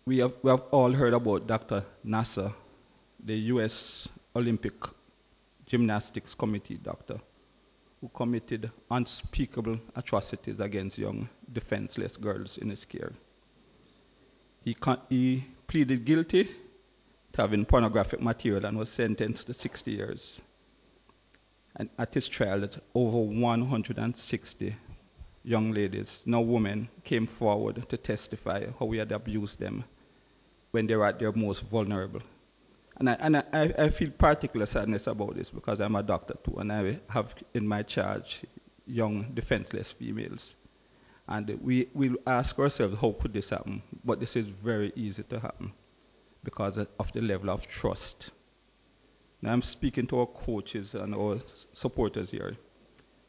we have all heard about Dr. Nassar, the US Olympic Gymnastics Committee doctor, who committed unspeakable atrocities against young, defenseless girls in his care. He pleaded guilty to having pornographic material and was sentenced to 60 years. And at his trial, over 160 young ladies, now women, came forward to testify how he had abused them when they were at their most vulnerable. And I feel particular sadness about this because I'm a doctor too, and I have in my charge young defenseless females. And we'll ask ourselves, how could this happen? But this is very easy to happen because of the level of trust. Now I'm speaking to our coaches and our supporters here.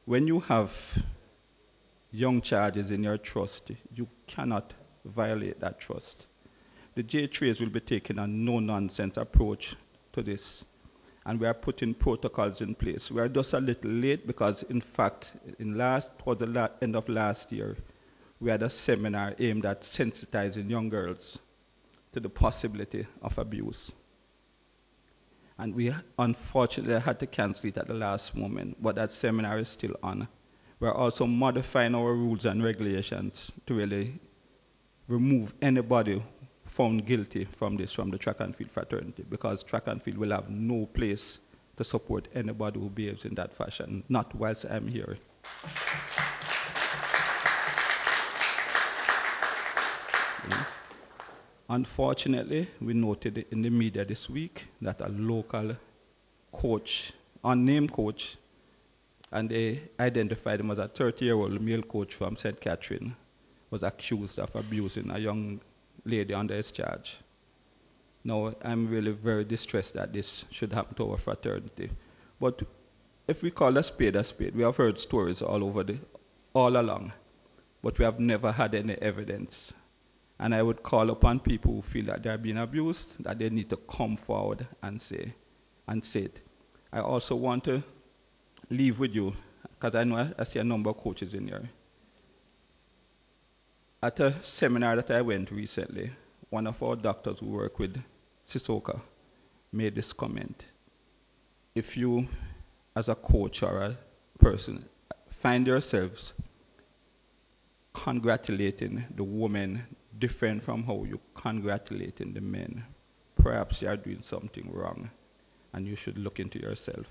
When you have young charges in your trust, you cannot violate that trust. The JAAAs will be taking a no-nonsense approach to this, and we are putting protocols in place. We are just a little late because, in fact, towards the end of last year, we had a seminar aimed at sensitizing young girls to the possibility of abuse. And we unfortunately had to cancel it at the last moment, but that seminar is still on. We're also modifying our rules and regulations to really remove anybody found guilty from this from the track and field fraternity, because track and field will have no place to support anybody who behaves in that fashion, not whilst I'm here. Unfortunately, we noted in the media this week that a local coach, unnamed coach, and they identified him as a 30-year-old male coach from St. Catherine, was accused of abusing a young lady under his charge. Now, I'm really very distressed that this should happen to our fraternity. But if we call a spade, we have heard stories all along, but we have never had any evidence. And I would call upon people who feel that they're being abused, that they need to come forward and say it. I also want to leave with you, because I know I see a number of coaches in here. At a seminar that I went to recently, one of our doctors who work with Sisoka made this comment. If you, as a coach or a person, find yourselves congratulating the women different from how you're congratulating the men, perhaps you are doing something wrong, and you should look into yourself.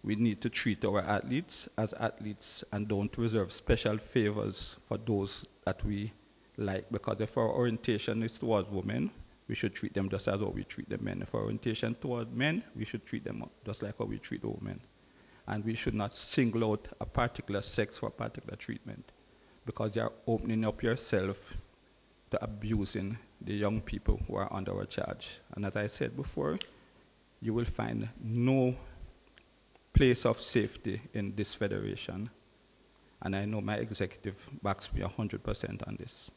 We need to treat our athletes as athletes and don't reserve special favors for those that we like, because if our orientation is towards women, we should treat them just as how we treat the men. If our orientation towards men, we should treat them just like how we treat women. And we should not single out a particular sex for a particular treatment, because you are opening up yourself to abusing the young people who are under our charge. And as I said before, you will find no place of safety in this federation. And I know my executive backs me 100% on this.